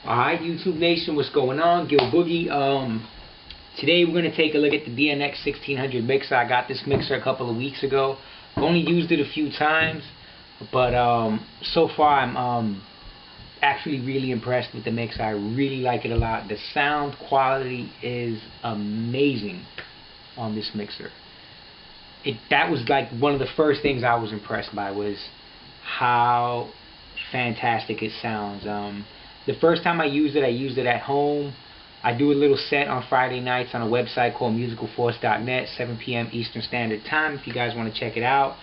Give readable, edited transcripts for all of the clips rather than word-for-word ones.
Alright, YouTube Nation, what's going on? Gil Boogie. Today we're going to take a look at the DN-X1600 mixer. I got this mixer a couple of weeks ago. I've only used it a few times, but so far I'm actually really impressed with the mixer. I really like it a lot. The sound quality is amazing on this mixer. That was like one of the first things I was impressed by, was how fantastic it sounds. The first time I used it at home. I do a little set on Friday nights on a website called musicalforce.net, 7 p.m. Eastern Standard Time, if you guys want to check it out.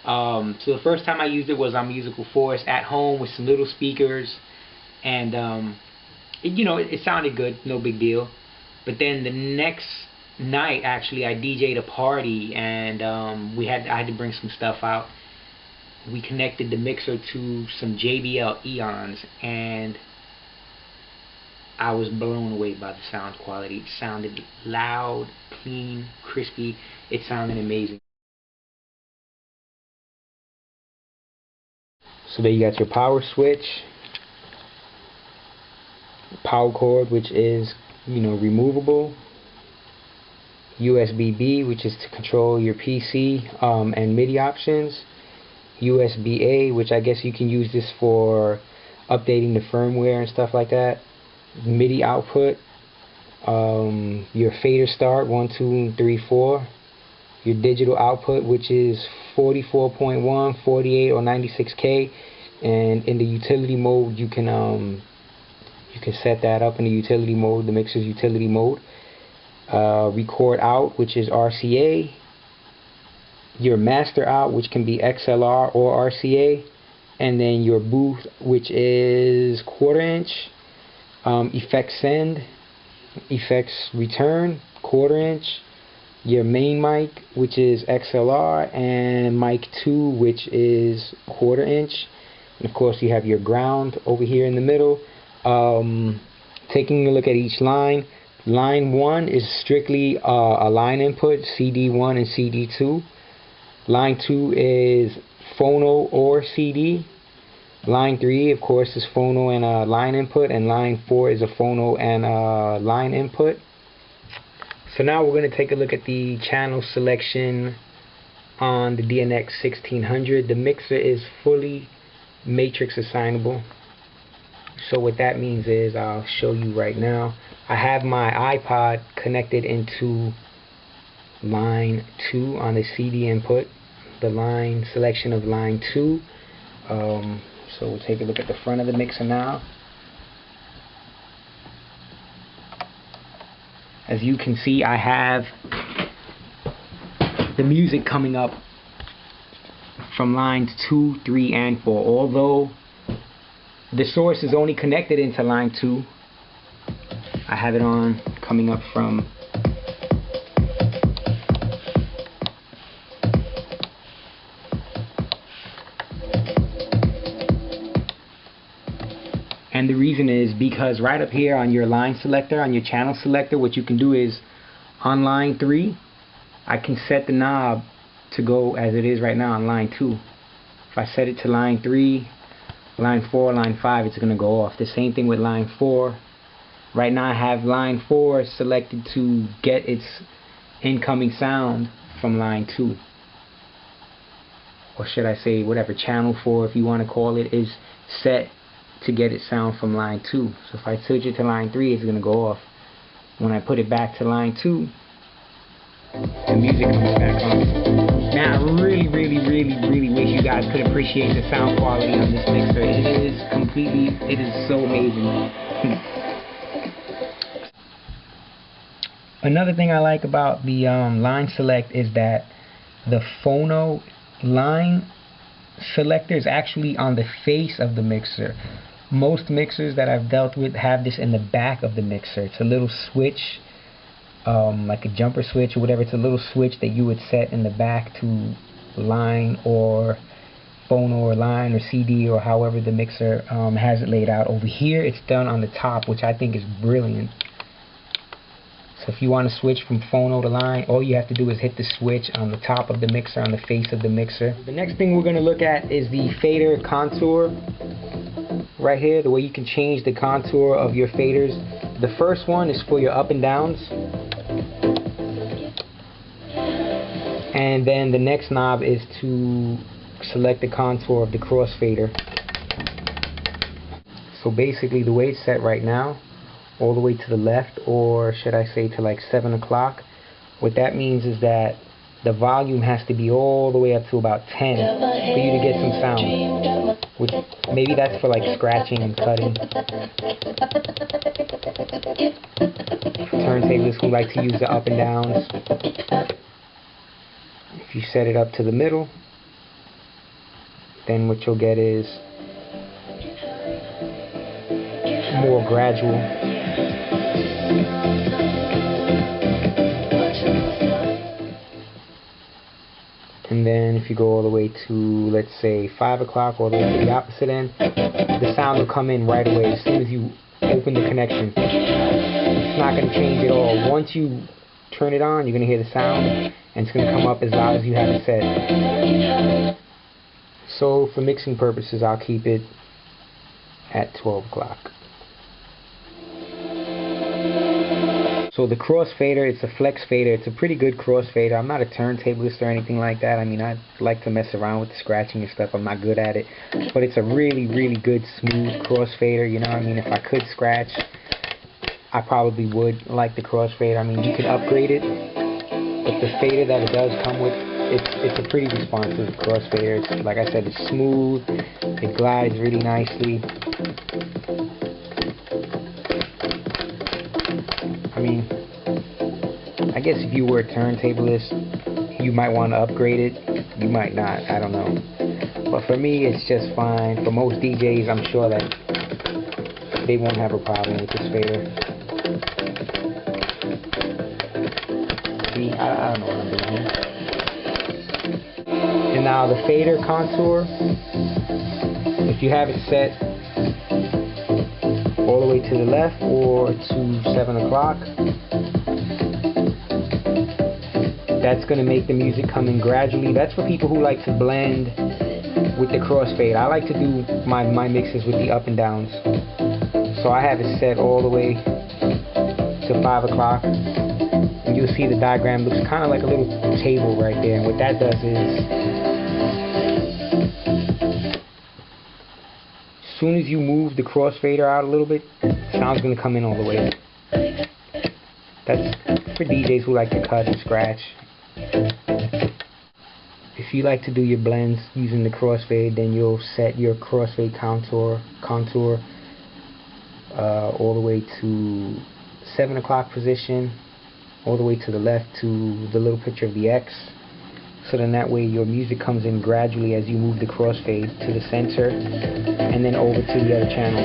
So the first time I used it was on Musical Force at home with some little speakers, and it sounded good, no big deal. But then the next night, actually, I DJ'd a party, and I had to bring some stuff out. We connected the mixer to some JBL Eons, and I was blown away by the sound quality. It sounded loud, clean, crispy. It sounded amazing. So there you got your power switch, power cord, which is removable, USB-B, which is to control your PC and MIDI options, USB-A, which I guess you can use this for updating the firmware and stuff like that, MIDI output, your fader start 1, 2, 3, 4, your digital output, which is 44.1, 48, or 96K, and in the utility mode you can set that up in the utility mode, the mixer's utility mode. Record out, which is RCA, your master out, which can be XLR or RCA, and then your booth, which is 1/4 inch, effects send, effects return, 1/4 inch, your main mic, which is XLR, and mic 2, which is 1/4 inch, and of course you have your ground over here in the middle. Taking a look at each line, line 1 is strictly a line input, CD1 and CD2. Line 2 is phono or CD. Line 3, of course, is phono and a line input, and line 4 is a phono and a line input. So now we're going to take a look at the channel selection on the DN-X1600. The mixer is fully matrix assignable. So what that means is, I'll show you right now. I have my iPod connected into line 2 on the CD input, the line selection of line 2. So we'll take a look at the front of the mixer now. As you can see, I have the music coming up from lines 2, 3, and 4. Although the source is only connected into line 2, I have it on coming up from and the reason is because right up here on your line selector, on your channel selector, what you can do is on line 3, I can set the knob to go as it is right now on line 2. If I set it to line 3, line 4, line 5, it's going to go off. The same thing with line 4. Right now I have line 4 selected to get its incoming sound from line 2. Or should I say, whatever channel 4, if you want to call it, is set to get its sound from line 2. So if I switch it to line 3, it's going to go off. When I put it back to line 2, the music comes back on. Now I really wish you guys could appreciate the sound quality on this mixer. It is so amazing. Another thing I like about the line select is that the phono line selector is actually on the face of the mixer. Most mixers that I've dealt with have this in the back of the mixer. It's a little switch, like a jumper switch or whatever. It's a little switch that you would set in the back to line or phono or line or CD or however the mixer has it laid out. Over here it's done on the top, which I think is brilliant. So if you want to switch from phono to line, all you have to do is hit the switch on the top of the mixer, on the face of the mixer. The next thing we're going to look at is the fader contour. right here, the way you can change the contour of your faders. The first one is for your up and downs, and then the next knob is to select the contour of the crossfader. So basically the way it's set right now, all the way to the left, or should I say to like 7 o'clock, what that means is that the volume has to be all the way up to about 10 for you to get some sound. Which, maybe that's for like scratching and cutting. Turntablists who like to use the up and downs. If you set it up to the middle, then what you'll get is more gradual. And then if you go all the way to, let's say, 5 o'clock, all the way to the opposite end, the sound will come in right away as soon as you open the connection. It's not going to change at all. Once you turn it on, you're going to hear the sound, and it's going to come up as loud as you have it set. So for mixing purposes, I'll keep it at 12 o'clock. So the crossfader, it's a flex fader. It's a pretty good crossfader. I'm not a turntablist or anything like that. I mean, I like to mess around with the scratching and stuff. I'm not good at it. But it's a really, really good smooth crossfader. You know what I mean? If I could scratch, I probably would like the crossfader. I mean, you can upgrade it. But the fader that it does come with, it's a pretty responsive crossfader. It's, like I said, it's smooth. It glides really nicely. I mean, I guess if you were a turntablist, you might want to upgrade it. You might not. I don't know. But for me, it's just fine. For most DJs, I'm sure that they won't have a problem with this fader. See, I don't know what I'm doing here. And now the fader contour, if you have it set all the way to the left or to 7 o'clock, that's going to make the music come in gradually. That's for people who like to blend with the crossfade. I like to do my mixes with the up and downs. So I have it set all the way to 5 o'clock. And you'll see the diagram looks kind of like a little table right there. And what that does is, as soon as you move the crossfader out a little bit, sound's going to come in all the way. That's for DJs who like to cut and scratch. If you like to do your blends using the crossfade, then you'll set your crossfade contour all the way to 7 o'clock position, all the way to the left to the little picture of the X. So then that way your music comes in gradually as you move the crossfade to the center and then over to the other channel.